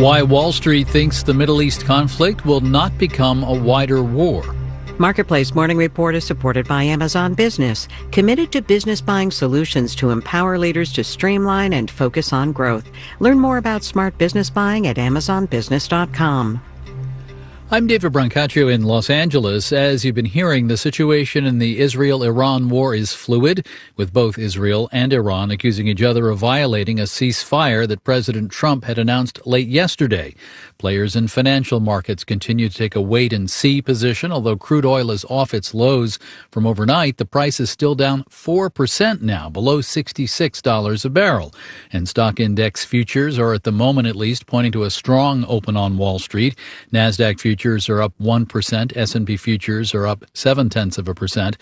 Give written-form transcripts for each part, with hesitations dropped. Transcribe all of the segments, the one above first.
Why Wall Street thinks the Middle East conflict will not become a wider war. Marketplace Morning Report is supported by Amazon Business, committed to business buying solutions to empower leaders to streamline and focus on growth. Learn more about smart business buying at amazonbusiness.com. I'm David Brancaccio in Los Angeles. As you've been hearing, the situation in the Israel-Iran war is fluid, with both Israel and Iran accusing each other of violating a ceasefire that President Trump had announced late yesterday. Players in financial markets continue to take a wait-and-see position. Although crude oil is off its lows from overnight, the price is still down 4% now, below $66 a barrel. And stock index futures are, at the moment at least, pointing to a strong open on Wall Street. NASDAQ futures are up 1%. S&P futures are up 0.7%.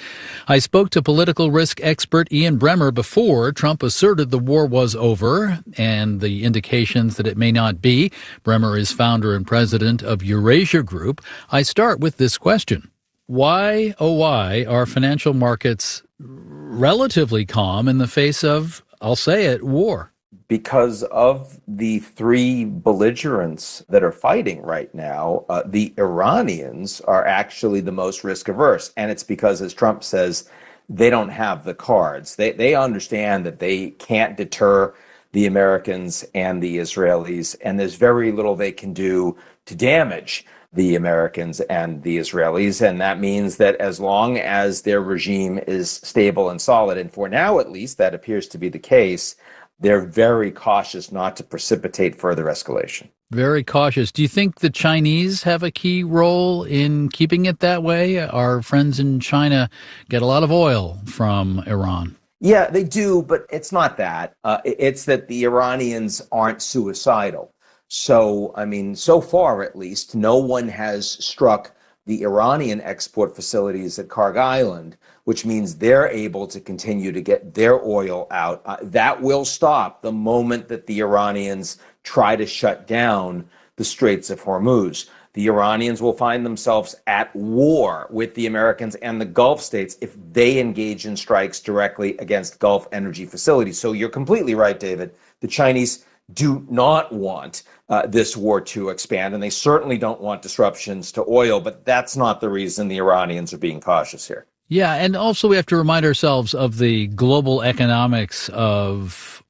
I spoke to political risk expert Ian Bremmer before Trump asserted the war was over and the indications that it may not be. Bremmer is founder and president of Eurasia Group. I start with this question. Why, oh why, are financial markets relatively calm in the face of, I'll say it, war? Because of the three belligerents that are fighting right now, the Iranians are actually the most risk averse. And it's because, as Trump says, they don't have the cards. They understand that they can't deter the Americans and the Israelis, and there's very little they can do to damage the Americans and the Israelis. And that means that as long as their regime is stable and solid, and for now at least that appears to be the case, they're very cautious not to precipitate further escalation. Very cautious. Do you think the Chinese have a key role in keeping it that way? Our friends in China get a lot of oil from Iran. Yeah, they do, but it's not that. It's that the Iranians aren't suicidal. So, I mean, so far at least, no one has struck the Iranian export facilities at Kharg Island, which means they're able to continue to get their oil out. That will stop the moment that the Iranians try to shut down the Straits of Hormuz. The Iranians will find themselves at war with the Americans and the Gulf states if they engage in strikes directly against Gulf energy facilities. So you're completely right, David. The Chinese do not want this war to expand, and they certainly don't want disruptions to oil, but that's not the reason the Iranians are being cautious here. Yeah, and also we have to remind ourselves of the global economics of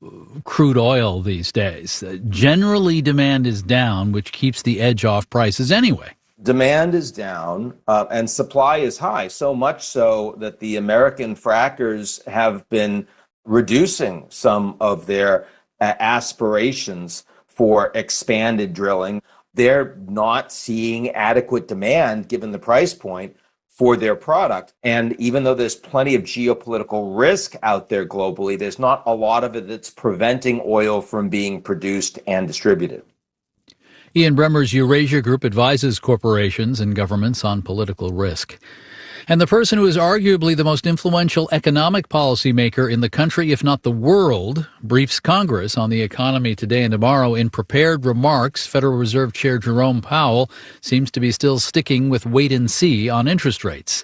crude oil these days. Generally, demand is down, which keeps the edge off prices anyway. Demand is down and supply is high, so much so that the American frackers have been reducing some of their aspirations for expanded drilling. They're not seeing adequate demand given the price point for their product. And even though there's plenty of geopolitical risk out there globally, there's not a lot of it that's preventing oil from being produced and distributed. Ian Bremmer's Eurasia Group advises corporations and governments on political risk. And the person who is arguably the most influential economic policymaker in the country, if not the world, briefs Congress on the economy today and tomorrow. In prepared remarks, Federal Reserve Chair Jerome Powell seems to be still sticking with wait and see on interest rates.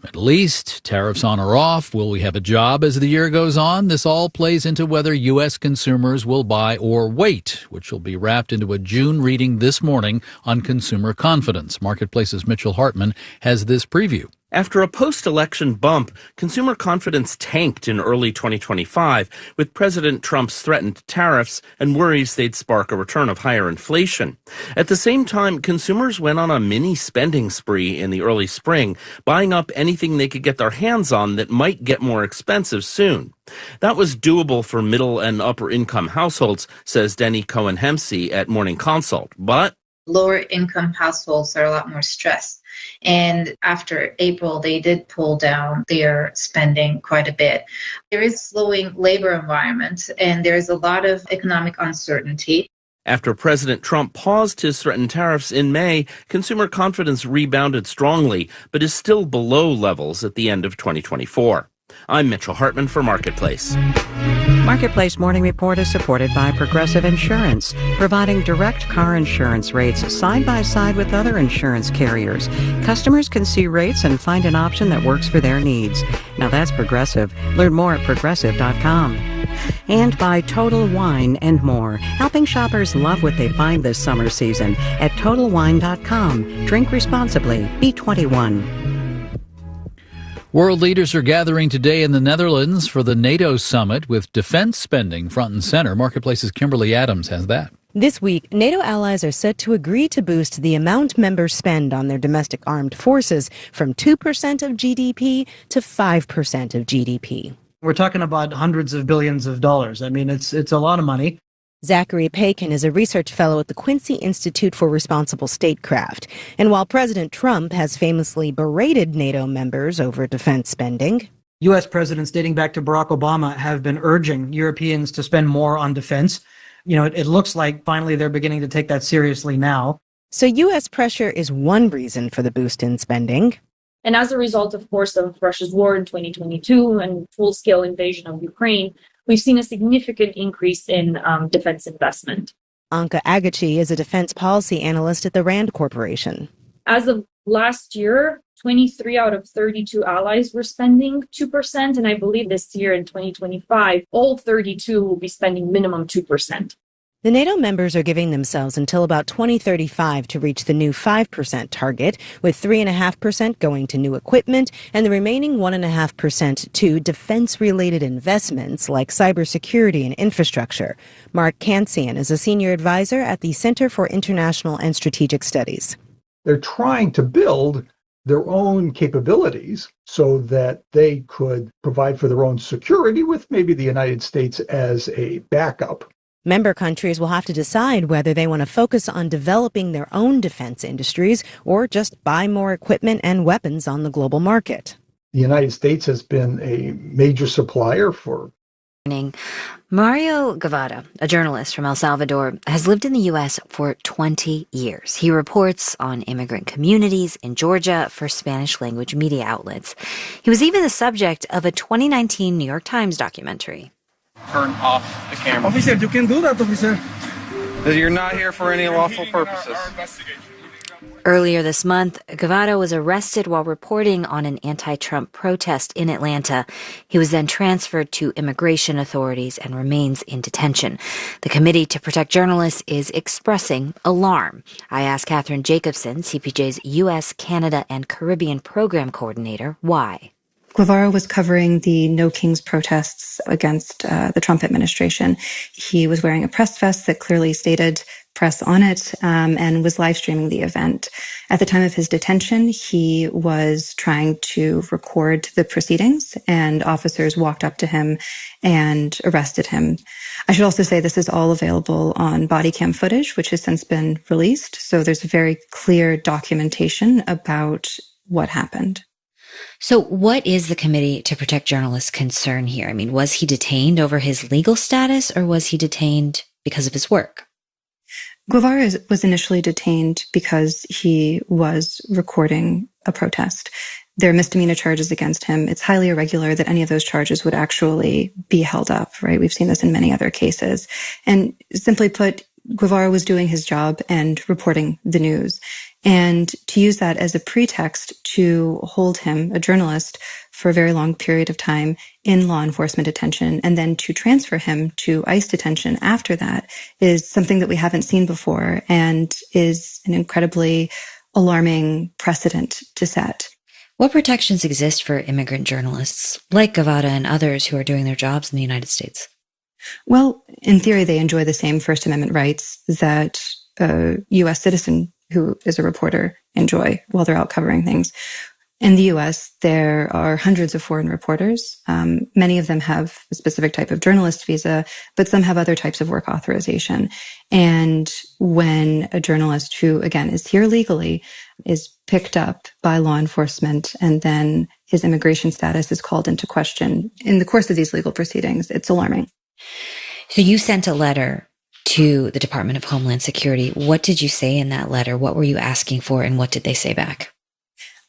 Middle East, tariffs on or off, will we have a job as the year goes on? This all plays into whether U.S. consumers will buy or wait, which will be wrapped into a June reading this morning on consumer confidence. Marketplace's Mitchell Hartman has this preview. After a post-election bump, consumer confidence tanked in early 2025 with President Trump's threatened tariffs and worries they'd spark a return of higher inflation. At the same time, consumers went on a mini spending spree in the early spring, buying up anything they could get their hands on that might get more expensive soon. That was doable for middle and upper income households, says Denny Cohen-Hempsey at Morning Consult. But lower income households are a lot more stressed. And after April, they did pull down their spending quite a bit. There is a slowing labor environment, and there is a lot of economic uncertainty. After President Trump paused his threatened tariffs in May, consumer confidence rebounded strongly, but is still below levels at the end of 2024. I'm Mitchell Hartman for Marketplace. Marketplace Morning Report is supported by Progressive Insurance, providing direct car insurance rates side by side with other insurance carriers. Customers can see rates and find an option that works for their needs. Now that's Progressive. Learn more at progressive.com. And by Total Wine and more, helping shoppers love what they find this summer season at TotalWine.com. Drink responsibly. Be 21. World leaders are gathering today in the Netherlands for the NATO summit with defense spending front and center. Marketplace's Kimberly Adams has that. This week, NATO allies are set to agree to boost the amount members spend on their domestic armed forces from 2% of GDP to 5% of GDP. We're talking about hundreds of billions of dollars. I mean, it's a lot of money. Zachary Paikin is a research fellow at the Quincy Institute for Responsible Statecraft. And while President Trump has famously berated NATO members over defense spending, U.S. presidents dating back to Barack Obama have been urging Europeans to spend more on defense. You know, it looks like finally they're beginning to take that seriously now. So U.S. pressure is one reason for the boost in spending. And as a result, of course, of Russia's war in 2022 and full-scale invasion of Ukraine, we've seen a significant increase in defense investment. Anka Agachi is a defense policy analyst at the Rand Corporation. As of last year, 23 out of 32 allies were spending 2%, and I believe this year in 2025, all 32 will be spending minimum 2%. The NATO members are giving themselves until about 2035 to reach the new 5% target, with 3.5% going to new equipment and the remaining 1.5% to defense-related investments like cybersecurity and infrastructure. Mark Kansian is a senior advisor at the Center for International and Strategic Studies. They're trying to build their own capabilities so that they could provide for their own security with maybe the United States as a backup. Member countries will have to decide whether they want to focus on developing their own defense industries or just buy more equipment and weapons on the global market. The United States has been a major supplier for. Mario Guevara, a journalist from El Salvador, has lived in the U.S. for 20 years. He reports on immigrant communities in Georgia for Spanish-language media outlets. He was even the subject of a 2019 New York Times documentary. Turn off the camera. Officer, you can do that, officer. You're not here for any lawful purposes. Earlier this month, Guevara was arrested while reporting on an anti-Trump protest in Atlanta. He was then transferred to immigration authorities and remains in detention. The Committee to Protect Journalists is expressing alarm. I asked Catherine Jacobson, CPJ's U.S., Canada, and Caribbean Program Coordinator, why. Guevara was covering the No Kings protests against the Trump administration. He was wearing a press vest that clearly stated press on it, and was live streaming the event. At the time of his detention, he was trying to record the proceedings, and officers walked up to him and arrested him. I should also say this is all available on body cam footage, which has since been released. So there's very clear documentation about what happened. So what is the Committee to Protect Journalists' concern here? I mean, was he detained over his legal status, or was he detained because of his work? Guevara was initially detained because he was recording a protest. There are misdemeanor charges against him. It's highly irregular that any of those charges would actually be held up, right? We've seen this in many other cases. And simply put, Guevara was doing his job and reporting the news. And to use that as a pretext to hold him, a journalist, for a very long period of time in law enforcement detention, and then to transfer him to ICE detention after that is something that we haven't seen before and is an incredibly alarming precedent to set. What protections exist for immigrant journalists like Guevara and others who are doing their jobs in the United States? Well, in theory, they enjoy the same First Amendment rights that a U.S. citizen who is a reporter enjoy while they're out covering things. In the U.S., there are hundreds of foreign reporters. Many of them have a specific type of journalist visa, but some have other types of work authorization. And when a journalist who, again, is here legally, is picked up by law enforcement, and then his immigration status is called into question in the course of these legal proceedings, it's alarming. So you sent a letter to the Department of Homeland Security. What did you say in that letter? What were you asking for, and what did they say back?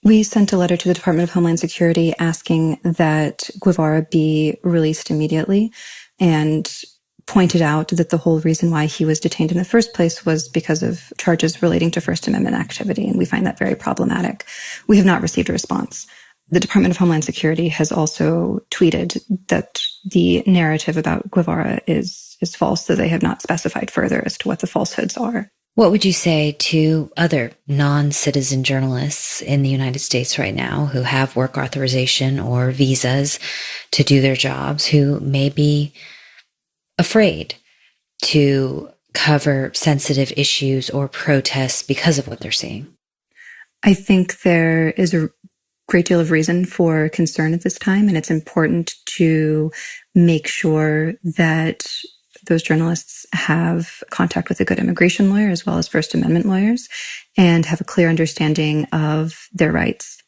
We sent a letter to the Department of Homeland Security asking that Guevara be released immediately, and pointed out that the whole reason why he was detained in the first place was because of charges relating to First Amendment activity, and we find that very problematic. We have not received a response. The Department of Homeland Security has also tweeted that the narrative about Guevara is false, so they have not specified further as to what the falsehoods are. What would you say to other non-citizen journalists in the United States right now who have work authorization or visas to do their jobs, who may be afraid to cover sensitive issues or protests because of what they're seeing? I think there is a great deal of reason for concern at this time, and it's important to make sure that those journalists have contact with a good immigration lawyer as well as First Amendment lawyers and have a clear understanding of their rights.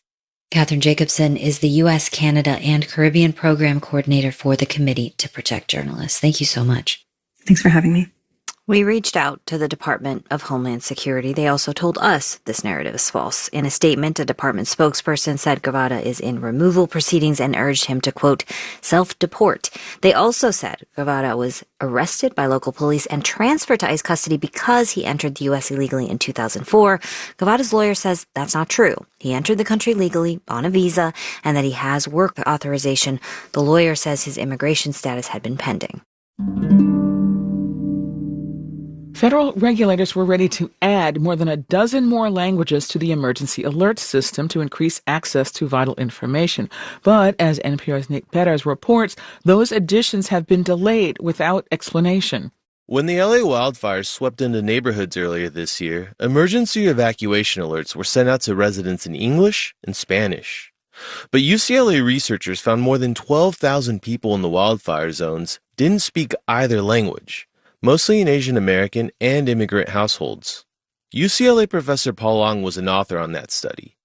Catherine Jacobson is the U.S., Canada, and Caribbean Program Coordinator for the Committee to Protect Journalists. Thank you so much. Thanks for having me. We reached out to the Department of Homeland Security. They also told us this narrative is false. In a statement, a department spokesperson said Guevara is in removal proceedings and urged him to, quote, self-deport. They also said Guevara was arrested by local police and transferred to ICE custody because he entered the U.S. illegally in 2004. Guevara's lawyer says that's not true. He entered the country legally on a visa and that he has work authorization. The lawyer says his immigration status had been pending. Federal regulators were ready to add more than a dozen more languages to the emergency alert system to increase access to vital information. But as NPR's Nick Perez reports, those additions have been delayed without explanation. When the LA wildfires swept into neighborhoods earlier this year, emergency evacuation alerts were sent out to residents in English and Spanish. But UCLA researchers found more than 12,000 people in the wildfire zones didn't speak either language, mostly in Asian American and immigrant households. UCLA professor Paul Long was an author on that study.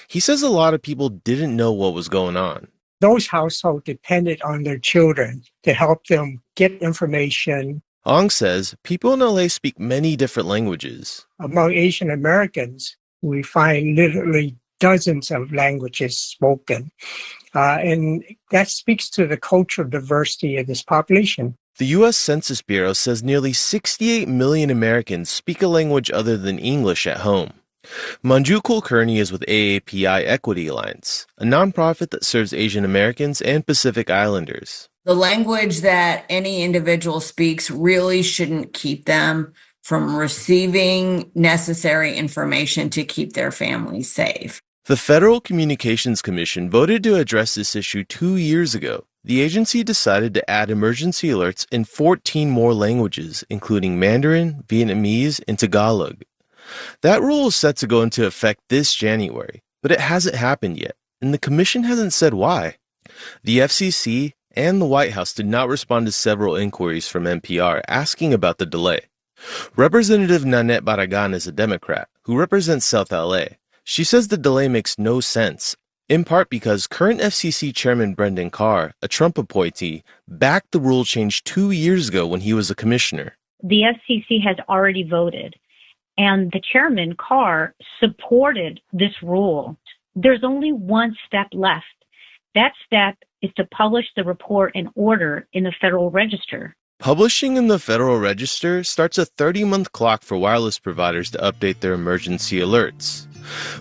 He says a lot of people didn't know what was going on. Those households depended on their children to help them get information. Ong says people in LA speak many different languages. Among Asian Americans, we find literally dozens of languages spoken. And that speaks to the cultural diversity of this population. The U.S. Census Bureau says nearly 68 million Americans speak a language other than English at home. Manju Kulkarni is with AAPI Equity Alliance, a nonprofit that serves Asian Americans and Pacific Islanders. The language that any individual speaks really shouldn't keep them from receiving necessary information to keep their families safe. The Federal Communications Commission voted to address this issue 2 years ago. The agency decided to add emergency alerts in 14 more languages, including Mandarin, Vietnamese, and Tagalog. That rule is set to go into effect this January, but it hasn't happened yet, and the commission hasn't said why. The FCC and the White House did not respond to several inquiries from NPR asking about the delay. Representative Nanette Barragan is a Democrat who represents South LA. She says the delay makes no sense, in part because current FCC Chairman Brendan Carr, a Trump appointee, backed the rule change 2 years ago when he was a commissioner. The FCC has already voted, and the Chairman, Carr, supported this rule. There's only one step left. That step is to publish the report and order in the Federal Register. Publishing in the Federal Register starts a 30-month clock for wireless providers to update their emergency alerts.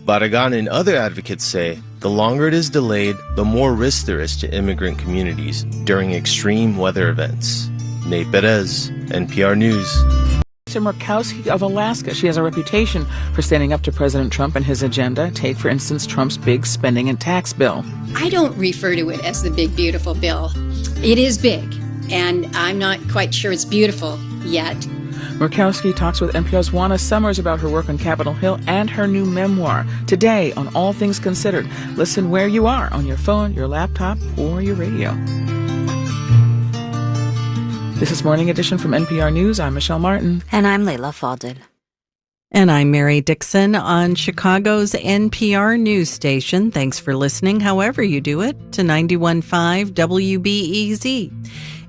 Barragan and other advocates say the longer it is delayed, the more risk there is to immigrant communities during extreme weather events. Nate Perez, NPR News. Murkowski of Alaska. She has a reputation for standing up to President Trump and his agenda. Take, for instance, Trump's big spending and tax bill. I don't refer to it as the big, beautiful bill. It is big, and I'm not quite sure it's beautiful yet. Murkowski talks with NPR's Juana Summers about her work on Capitol Hill and her new memoir. Today on All Things Considered. Listen where you are, on your phone, your laptop, or your radio. This is Morning Edition from NPR News. I'm Michelle Martin. And I'm Layla Falded. And I'm Mary Dixon on Chicago's NPR news station. Thanks for listening, however you do it, to 91.5 WBEZ.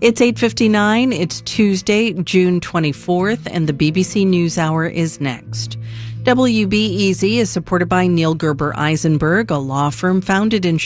It's 8:59. It's Tuesday, June 24th, and the BBC NewsHour is next. WBEZ is supported by Neil Gerber Eisenberg, a law firm founded in